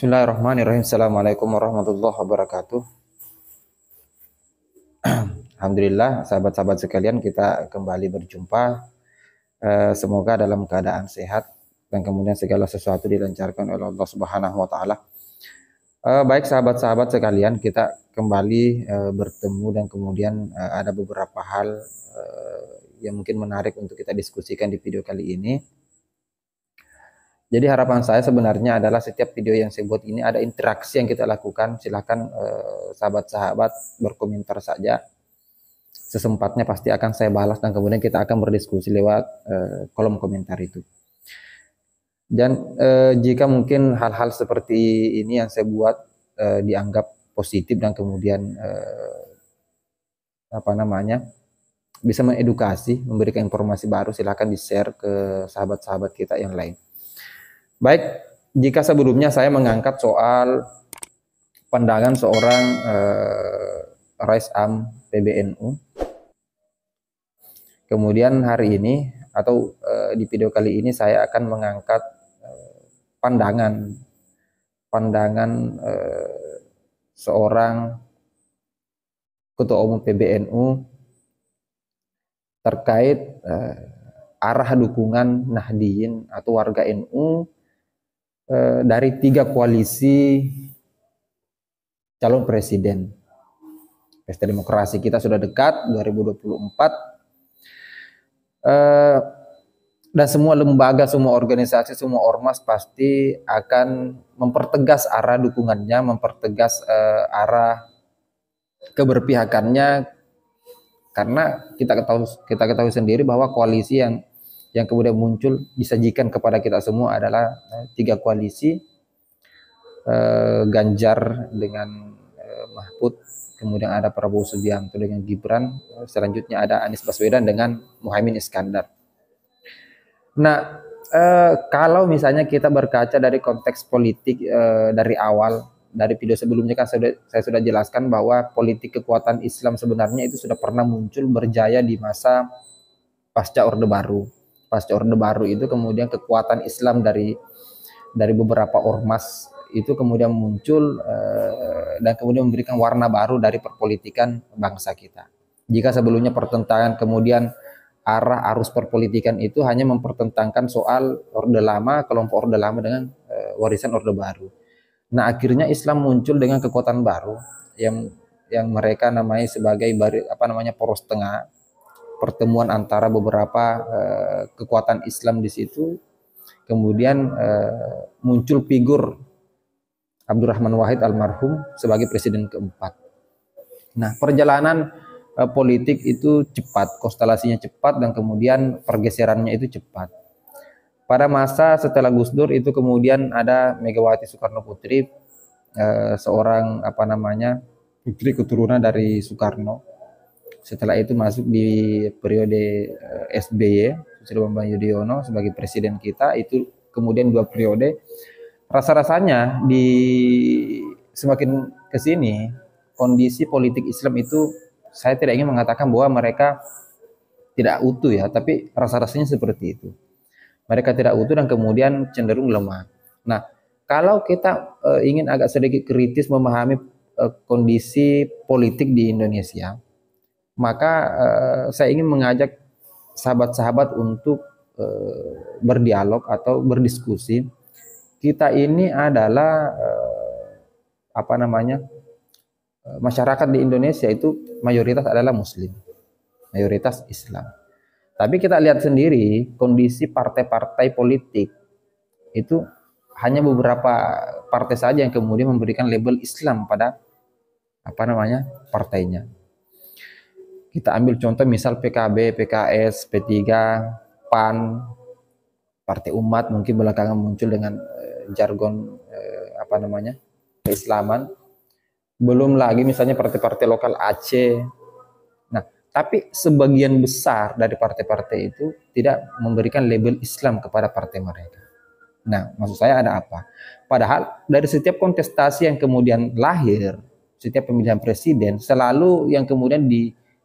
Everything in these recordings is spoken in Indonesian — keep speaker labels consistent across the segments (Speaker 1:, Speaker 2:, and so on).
Speaker 1: Bismillahirrahmanirrahim. Assalamualaikum warahmatullahi wabarakatuh. Alhamdulillah, sahabat-sahabat sekalian, kita kembali berjumpa. Semoga dalam keadaan sehat dan kemudian segala sesuatu dilancarkan oleh Allah Subhanahu wa taala. Baik sahabat-sahabat sekalian, kita kembali bertemu dan kemudian ada beberapa hal yang mungkin menarik untuk kita diskusikan di video kali ini. Jadi harapan saya sebenarnya adalah setiap video yang saya buat ini ada interaksi yang kita lakukan. Silahkan sahabat-sahabat berkomentar saja. Sesempatnya pasti akan saya balas dan kemudian kita akan berdiskusi lewat kolom komentar itu. Dan jika mungkin hal-hal seperti ini yang saya buat dianggap positif dan kemudian bisa mengedukasi, memberikan informasi baru, silahkan di-share ke sahabat-sahabat kita yang lain. Baik, jika sebelumnya saya mengangkat soal pandangan seorang Rais Am PBNU, kemudian hari ini atau di video kali ini saya akan mengangkat pandangan seorang Ketua Umum PBNU terkait arah dukungan Nahdliyin atau warga NU dari 3 koalisi calon presiden. Pesta demokrasi kita sudah dekat 2024, dan semua lembaga, semua organisasi, semua ormas pasti akan mempertegas arah dukungannya, mempertegas arah keberpihakannya, karena kita ketahui sendiri bahwa koalisi yang kemudian muncul disajikan kepada kita semua adalah 3 koalisi, Ganjar dengan Mahfud, kemudian ada Prabowo Subianto dengan Gibran, selanjutnya ada Anies Baswedan dengan Muhaimin Iskandar. Nah, kalau misalnya kita berkaca dari konteks politik dari awal, dari video sebelumnya kan saya sudah jelaskan bahwa politik kekuatan Islam sebenarnya itu sudah pernah muncul berjaya di masa pasca Orde Baru. Pasca Orde Baru itu kemudian kekuatan Islam dari beberapa ormas itu kemudian muncul dan kemudian memberikan warna baru dari perpolitikan bangsa kita. Jika sebelumnya pertentangan kemudian arah arus perpolitikan itu hanya mempertentangkan soal Orde Lama, kelompok Orde Lama dengan warisan Orde Baru. Nah, akhirnya Islam muncul dengan kekuatan baru yang mereka namai sebagai poros tengah, pertemuan antara beberapa kekuatan Islam di situ. Kemudian muncul figur Abdurrahman Wahid almarhum sebagai presiden keempat. Nah, perjalanan politik itu cepat, konstelasinya cepat, dan kemudian pergeserannya itu cepat. Pada masa setelah Gus Dur itu kemudian ada Megawati Soekarno Putri, seorang putri keturunan dari Soekarno. Setelah itu masuk di periode SBY, Susilo Bambang Yudhoyono sebagai presiden kita, itu kemudian 2 periode. Rasa-rasanya di semakin ke sini kondisi politik Islam itu, saya tidak ingin mengatakan bahwa mereka tidak utuh ya, tapi rasa-rasanya seperti itu. Mereka tidak utuh dan kemudian cenderung lemah. Nah, kalau kita ingin agak sedikit kritis memahami kondisi politik di Indonesia, maka saya ingin mengajak sahabat-sahabat untuk berdialog atau berdiskusi. Kita ini adalah masyarakat di Indonesia itu mayoritas adalah Muslim, mayoritas Islam. Tapi kita lihat sendiri kondisi partai-partai politik itu hanya beberapa partai saja yang kemudian memberikan label Islam pada partainya. Kita ambil contoh misal PKB, PKS, P3, PAN, Partai Umat mungkin belakangan muncul dengan jargon keislaman. Belum lagi misalnya partai-partai lokal Aceh. Nah, tapi sebagian besar dari partai-partai itu tidak memberikan label Islam kepada partai mereka. Nah, maksud saya ada apa? Padahal dari setiap kontestasi yang kemudian lahir, setiap pemilihan presiden selalu yang kemudian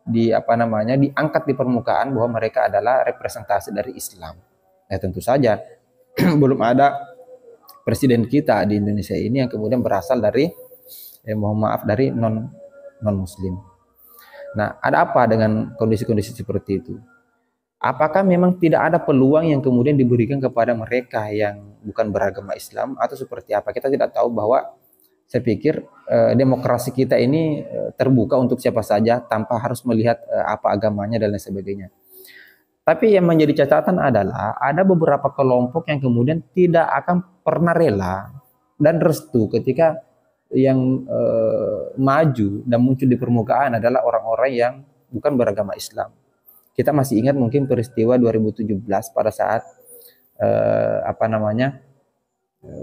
Speaker 1: diangkat di permukaan bahwa mereka adalah representasi dari Islam. Nah, tentu saja belum ada presiden kita di Indonesia ini yang kemudian berasal dari mohon maaf dari non muslim. Nah, ada apa dengan kondisi-kondisi seperti itu? Apakah memang tidak ada peluang yang kemudian diberikan kepada mereka yang bukan beragama Islam atau seperti apa? Kita tidak tahu, bahwa saya pikir demokrasi kita ini terbuka untuk siapa saja tanpa harus melihat apa agamanya dan lain sebagainya. Tapi yang menjadi catatan adalah ada beberapa kelompok yang kemudian tidak akan pernah rela dan restu ketika yang maju dan muncul di permukaan adalah orang-orang yang bukan beragama Islam. Kita masih ingat mungkin peristiwa 2017 pada saat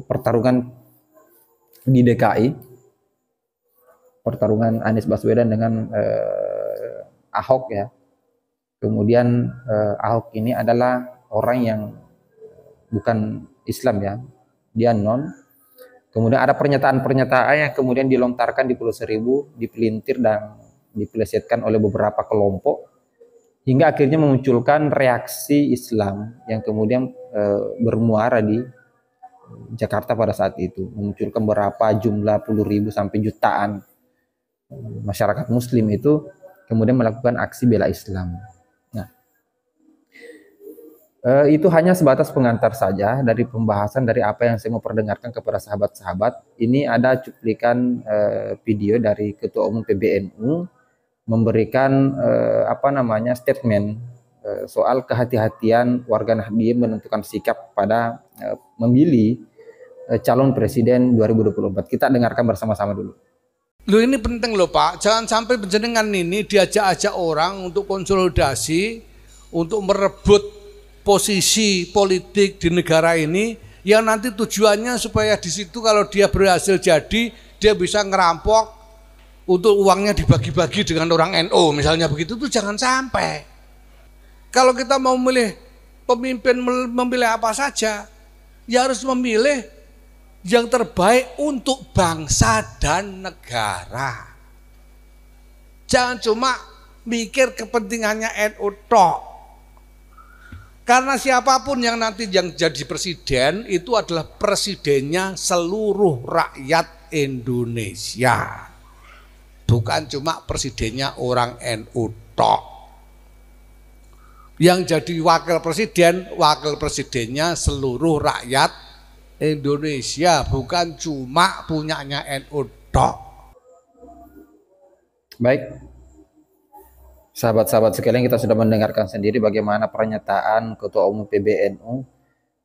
Speaker 1: pertarungan di DKI, pertarungan Anies Baswedan dengan Ahok ya. Kemudian Ahok ini adalah orang yang bukan Islam ya, dia non. Kemudian ada pernyataan-pernyataan yang kemudian dilontarkan di Pulau Seribu, dipelintir dan dipelesetkan oleh beberapa kelompok, hingga akhirnya memunculkan reaksi Islam yang kemudian bermuara di Jakarta pada saat itu, memunculkan berapa jumlah puluh ribu sampai jutaan masyarakat Muslim itu kemudian melakukan aksi bela Islam. Nah, itu hanya sebatas pengantar saja dari pembahasan dari apa yang saya mau perdengarkan kepada sahabat-sahabat. Ini ada cuplikan video dari Ketua Umum PBNU memberikan statement soal kehati-hatian warga Nahdien menentukan sikap pada memilih calon presiden 2024. Kita dengarkan bersama-sama dulu.
Speaker 2: Loh, ini penting loh Pak, jangan sampai penjenengan ini diajak-ajak orang untuk konsolidasi, untuk merebut posisi politik di negara ini, yang nanti tujuannya supaya di situ kalau dia berhasil jadi, dia bisa ngerampok untuk uangnya dibagi-bagi dengan orang NU misalnya begitu. Tuh jangan sampai. Kalau kita mau memilih pemimpin, memilih apa saja, ya harus memilih yang terbaik untuk bangsa dan negara. Jangan cuma mikir kepentingannya NU tok. Karena siapapun yang nanti yang jadi presiden itu adalah presidennya seluruh rakyat Indonesia. Bukan cuma presidennya orang NU tok. Yang jadi wakil presidennya seluruh rakyat Indonesia, bukan cuma punyanya NU tok.
Speaker 1: Baik, sahabat-sahabat sekalian, kita sudah mendengarkan sendiri bagaimana pernyataan Ketua Umum PBNU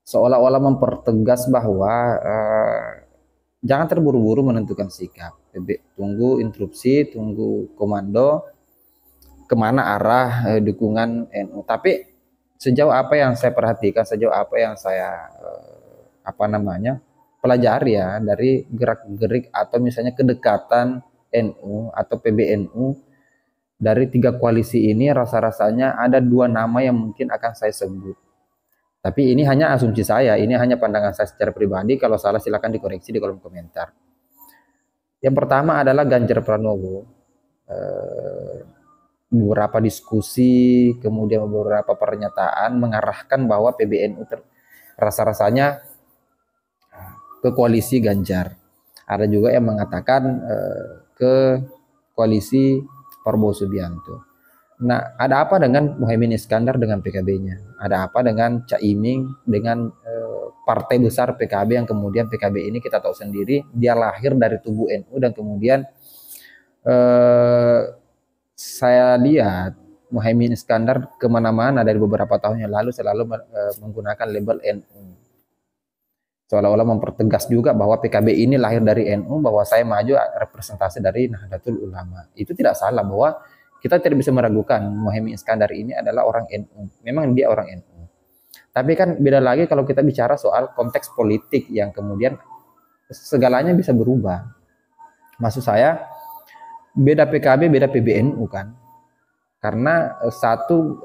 Speaker 1: seolah-olah mempertegas bahwa jangan terburu-buru menentukan sikap. Tunggu instruksi, tunggu komando kemana arah dukungan NU. Tapi sejauh apa yang saya perhatikan, sejauh apa yang saya pelajari ya dari gerak-gerik atau misalnya kedekatan NU atau PBNU dari tiga koalisi ini, rasa-rasanya ada dua nama yang mungkin akan saya sebut. Tapi ini hanya asumsi saya, ini hanya pandangan saya secara pribadi. Kalau salah silakan dikoreksi di kolom komentar. Yang pertama adalah Ganjar Pranowo. Beberapa diskusi, kemudian beberapa pernyataan mengarahkan bahwa PBNU rasa-rasanya ke koalisi Ganjar. Ada juga yang mengatakan ke koalisi Prabowo Subianto. Nah, ada apa dengan Muhaimin Iskandar dengan PKB-nya? Ada apa dengan Caimin dengan partai besar PKB yang kemudian PKB ini kita tahu sendiri dia lahir dari tubuh NU dan kemudian saya lihat Muhaimin Iskandar kemana-mana dari beberapa tahun yang lalu selalu menggunakan label NU. Seolah-olah mempertegas juga bahwa PKB ini lahir dari NU, bahwa saya maju representasi dari Nahdlatul Ulama. Itu tidak salah, bahwa kita tidak bisa meragukan Muhaimin Iskandar ini adalah orang NU. Memang dia orang NU. Tapi kan beda lagi kalau kita bicara soal konteks politik yang kemudian segalanya bisa berubah. Maksud saya, beda PKB, beda PBNU kan. Karena satu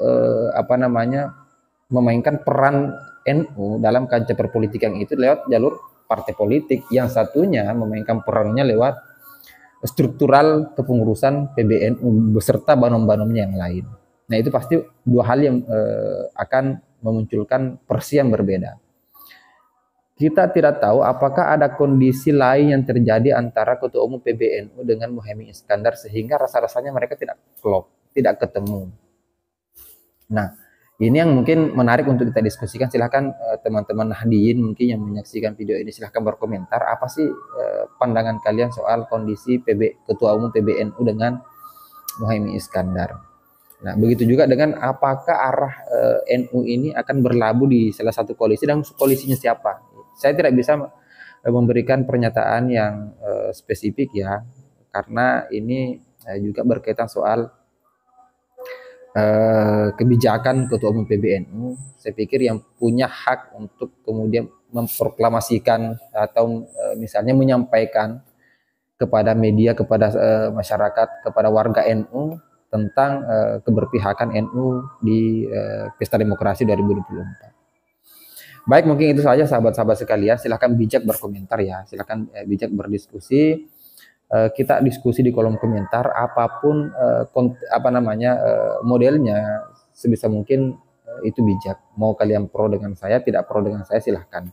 Speaker 1: memainkan peran NU dalam kancah perpolitikan itu lewat jalur partai politik, yang satunya memainkan perannya lewat struktural kepengurusan PBNU beserta banom-banomnya yang lain. Nah, itu pasti dua hal yang akan memunculkan versi yang berbeda. kita tidak tahu apakah ada kondisi lain yang terjadi antara Ketua Umum PBNU dengan Muhaimin Iskandar sehingga rasa-rasanya mereka tidak klop, tidak ketemu. Nah, ini yang mungkin menarik untuk kita diskusikan. Silahkan teman-teman Nahdiyin mungkin yang menyaksikan video ini silahkan berkomentar apa sih pandangan kalian soal kondisi Ketua Umum PBNU dengan Muhaimin Iskandar. Nah, begitu juga dengan apakah arah NU ini akan berlabuh di salah satu koalisi dan koalisinya siapa. Saya tidak bisa memberikan pernyataan yang spesifik ya, karena ini juga berkaitan soal kebijakan Ketua Umum PBNU. Saya pikir yang punya hak untuk kemudian memproklamasikan atau misalnya menyampaikan kepada media, kepada masyarakat, kepada warga NU tentang keberpihakan NU di Pesta Demokrasi 2024. Baik, mungkin itu saja sahabat-sahabat sekalian. Silahkan bijak berkomentar ya, silahkan bijak berdiskusi. Kita diskusi di kolom komentar apapun modelnya, sebisa mungkin itu bijak. Mau kalian pro dengan saya, tidak pro dengan saya, silahkan.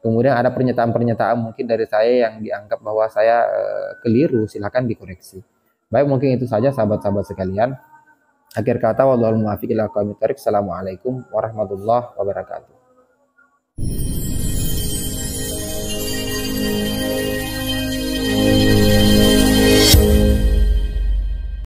Speaker 1: Kemudian ada pernyataan-pernyataan mungkin dari saya yang dianggap bahwa saya keliru, silahkan dikoreksi. Baik, mungkin itu saja sahabat-sahabat sekalian. Akhir kata, wallahul muwaffiq ila aqwamit thoriq. Assalamualaikum warahmatullahi wabarakatuh.